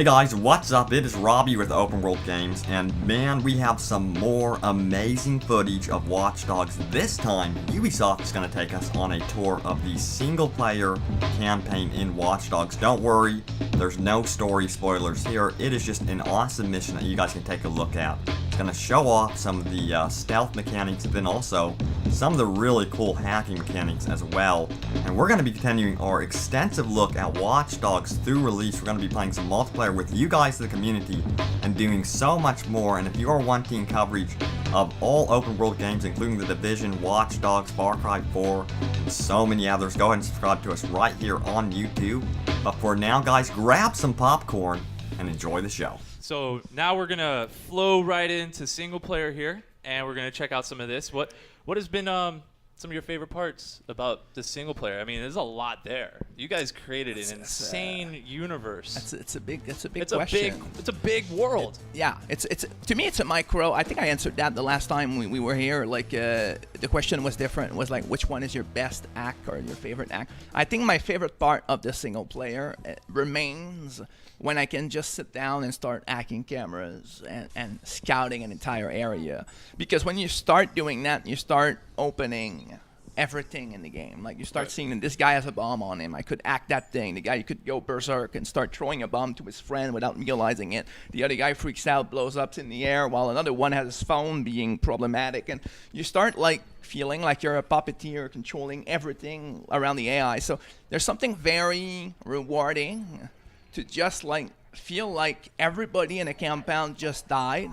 Hey guys, what's up? It is Robbie with Open World Games, and man, we have some more amazing footage of Watch Dogs. This time, Ubisoft is going to take us on a tour of the single-player campaign in Watch Dogs. Don't worry, there's no story spoilers here. It is just an awesome mission that you guys can take a look at. It's going to show off some of the stealth mechanics, and then also some of the really cool hacking mechanics as well. And we're going to be continuing our extensive look at Watch Dogs through release. We're going to be playing some multiplayer with you guys, the community, and doing so much more. And if you are wanting coverage of all open world games, including The Division, Watch Dogs, Far Cry 4, and so many others, go ahead and subscribe to us right here on YouTube. But for now, guys, grab some popcorn and enjoy the show. So now we're gonna flow right into single player here, and we're gonna check out some of this. What has been some of your favorite parts about the single player? I mean, there's a lot there. You guys created an insane universe. It's a big question. It's a big world. Yeah, it's to me it's a micro. I think I answered that the last time we were here. Like the question was different. It was like, which one is your best act or your favorite act? I think my favorite part of the single player remains when I can just sit down and start hacking cameras and scouting an entire area. Because when you start doing that, you start opening everything in the game. Like you start seeing that this guy has a bomb on him. I could hack that thing. The guy could go berserk and start throwing a bomb to his friend without realizing it. The other guy freaks out, blows up in the air, while another one has his phone being problematic. And you start like feeling like you're a puppeteer controlling everything around the AI. So there's something very rewarding to just like feel like everybody in a compound just died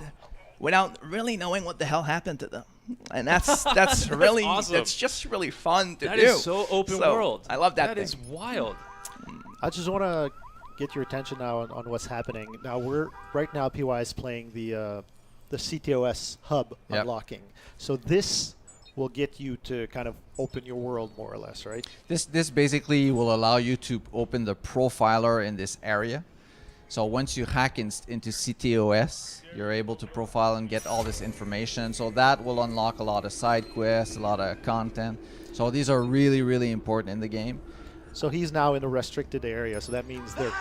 without really knowing what the hell happened to them. And that's really awesome. That's just really fun to do. That is so open world. I love that. That is wild. I just want to get your attention now on what's happening. Now right now PY is playing the CTOS hub unlocking. So this will get you to kind of open your world more or less, right? This basically will allow you to open the profiler in this area. So once you hack into CTOS, you're able to profile and get all this information. So that will unlock a lot of side quests, a lot of content. So these are really, really important in the game. So he's now in a restricted area, so that means their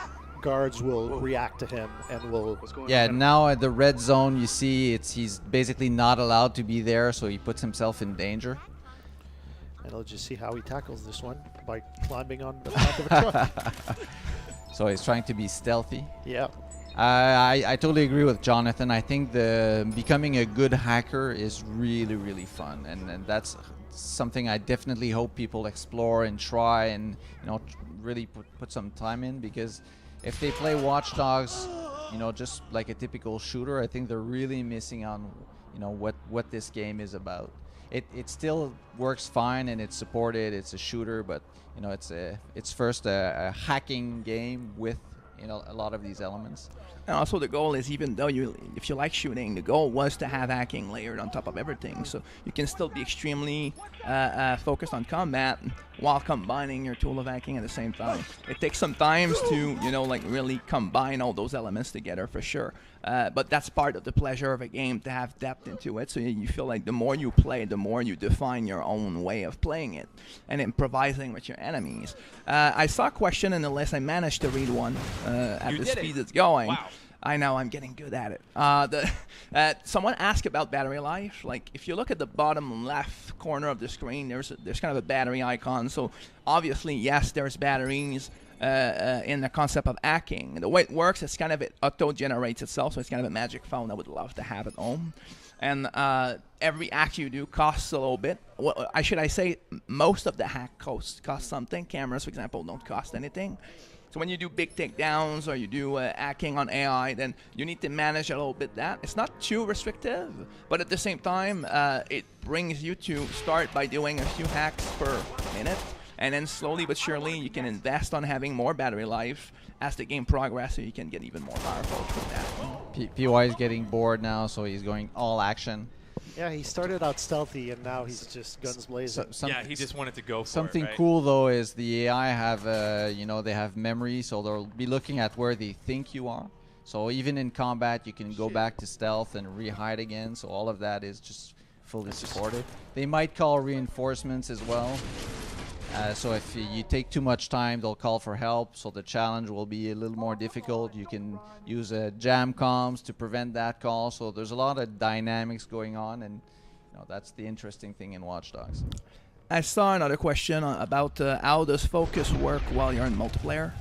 guards will react to him and will... Yeah, now at the red zone, you see he's basically not allowed to be there, so he puts himself in danger. And let's just see how he tackles this one by climbing on the back of a truck. So he's trying to be stealthy. Yeah. I totally agree with Jonathan. I think becoming a good hacker is really, really fun, and that's something I definitely hope people explore and try and really put some time in, because if they play Watch Dogs, just like a typical shooter, I think they're really missing on what this game is about. It still works fine and it's supported. It's a shooter, but it's first a hacking game with a lot of these elements. And also the goal is, even though if you like shooting, the goal was to have hacking layered on top of everything, so you can still be extremely focused on combat while combining your tool of hacking at the same time. It takes some time to like really combine all those elements together for sure. But that's part of the pleasure of a game, to have depth into it, so you feel like the more you play, the more you define your own way of playing it and improvising with your enemies. I saw a question in the list. I managed to read one at the speed it's going. Wow. I know, I'm getting good at it. Someone asked about battery life. Like, if you look at the bottom left corner of the screen, there's kind of a battery icon. So obviously, yes, there's batteries in the concept of hacking. The way it works is it auto-generates itself, so it's kind of a magic phone I would love to have at home. And every hack you do costs a little bit. Well, I say most of the hack costs something. Cameras, for example, don't cost anything. So when you do big takedowns or you do hacking on AI, then you need to manage a little bit that. It's not too restrictive, but at the same time, it brings you to start by doing a few hacks per minute. And then slowly but surely, you can invest on having more battery life as the game progresses, so you can get even more powerful with that. PY is getting bored now, so he's going all action. Yeah, he started out stealthy, and now he's just guns blazing. Yeah, he just wanted to go for something it, right? cool though is the AI have they have memory, so they'll be looking at where they think you are. So even in combat, you can go back to stealth and re-hide again. So all of that is just fully supported. They might call reinforcements as well. So if you take too much time, they'll call for help. So the challenge will be a little more difficult. You can use jam comms to prevent that call. So there's a lot of dynamics going on, and that's the interesting thing in Watch Dogs. I saw another question about how does focus work while you're in multiplayer.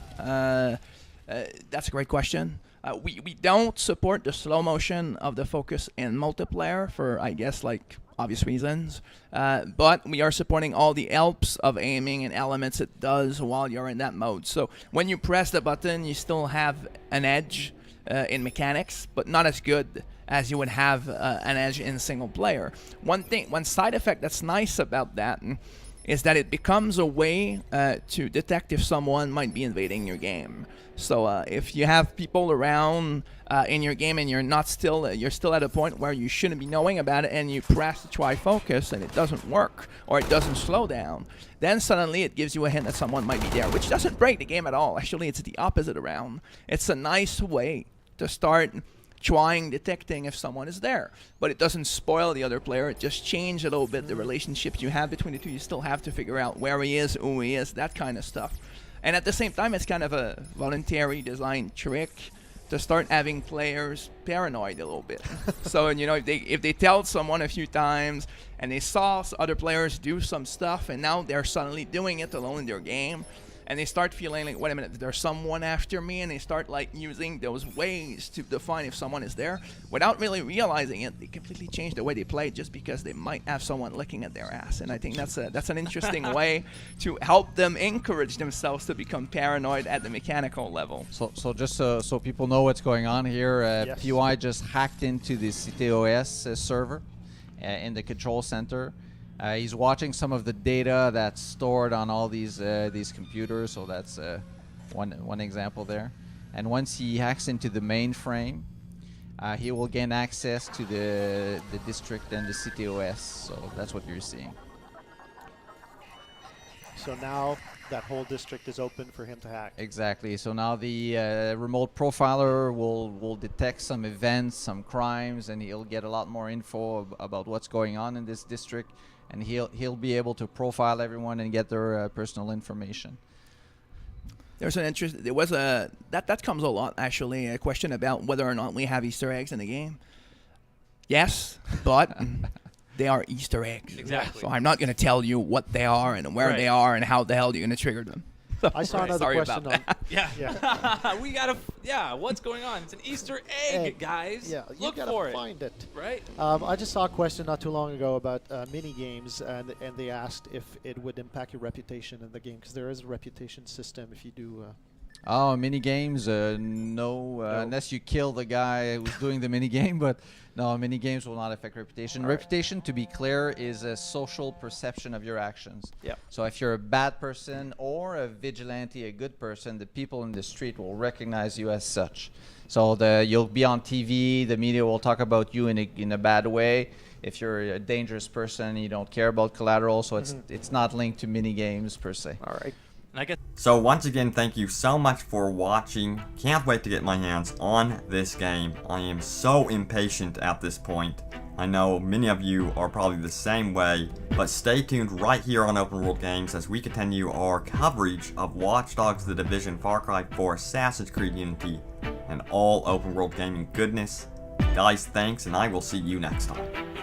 That's a great question. We don't support the slow motion of the focus in multiplayer for, I guess, like obvious reasons. But we are supporting all the helps of aiming and elements it does while you're in that mode. So when you press the button, you still have an edge in mechanics, but not as good as you would have an edge in single player. One side effect that's nice about that is that it becomes a way to detect if someone might be invading your game. So if you have people around in your game and you're still at a point where you shouldn't be knowing about it, and you press to try focus and it doesn't work or it doesn't slow down, then suddenly it gives you a hint that someone might be there, which doesn't break the game at all. Actually, it's the opposite around. It's a nice way to start detecting if someone is there, but it doesn't spoil the other player. It just changes a little bit the relationships you have between the two. You still have to figure out where he is, who he is, that kind of stuff. And at the same time, it's kind of a voluntary design trick to start having players paranoid a little bit. So, if they tell someone a few times and they saw other players do some stuff and now they're suddenly doing it alone in their game, and they start feeling like, wait a minute, there's someone after me, and they start like using those ways to define if someone is there without really realizing it. They completely change the way they play just because they might have someone looking at their ass. And I think that's an interesting way to help them encourage themselves to become paranoid at the mechanical level. So just so people know what's going on here, Yes. PY just hacked into the CTOS server in the control center. He's watching some of the data that's stored on all these computers, so that's one example there. And once he hacks into the mainframe, he will gain access to the district and the CTOS. So that's what you're seeing. So now that whole district is open for him to hack. Exactly. So now the remote profiler will detect some events, some crimes, and he'll get a lot more info about what's going on in this district. And he'll be able to profile everyone and get their personal information. There's an interest. There was that comes a lot, actually, a question about whether or not we have Easter eggs in the game. Yes, but they are Easter eggs. Exactly. So I'm not going to tell you what they are and where they are and how the hell you're going to trigger them. I saw another Sorry question about on. Yeah. What's going on? It's an Easter egg, guys. Yeah, you Look gotta for it. find it. Right? I just saw a question not too long ago about mini games, and they asked if it would impact your reputation in the game, because there is a reputation system if you do. Oh, mini games? No, unless you kill the guy who's doing the mini game. But no, mini games will not affect reputation. Reputation, to be clear, is a social perception of your actions. Yep. So if you're a bad person or a vigilante, a good person, the people in the street will recognize you as such. So you'll be on TV. The media will talk about you in a bad way. If you're a dangerous person, you don't care about collateral. So it's not linked to mini games per se. All right. And I guess So once again, thank you so much for watching. Can't wait to get my hands on this game. I am so impatient at this point. I know many of you are probably the same way, but stay tuned right here on Open World Games as we continue our coverage of Watch Dogs, The Division, Far Cry 4, Assassin's Creed Unity, and all open world gaming goodness. Guys, thanks, and I will see you next time.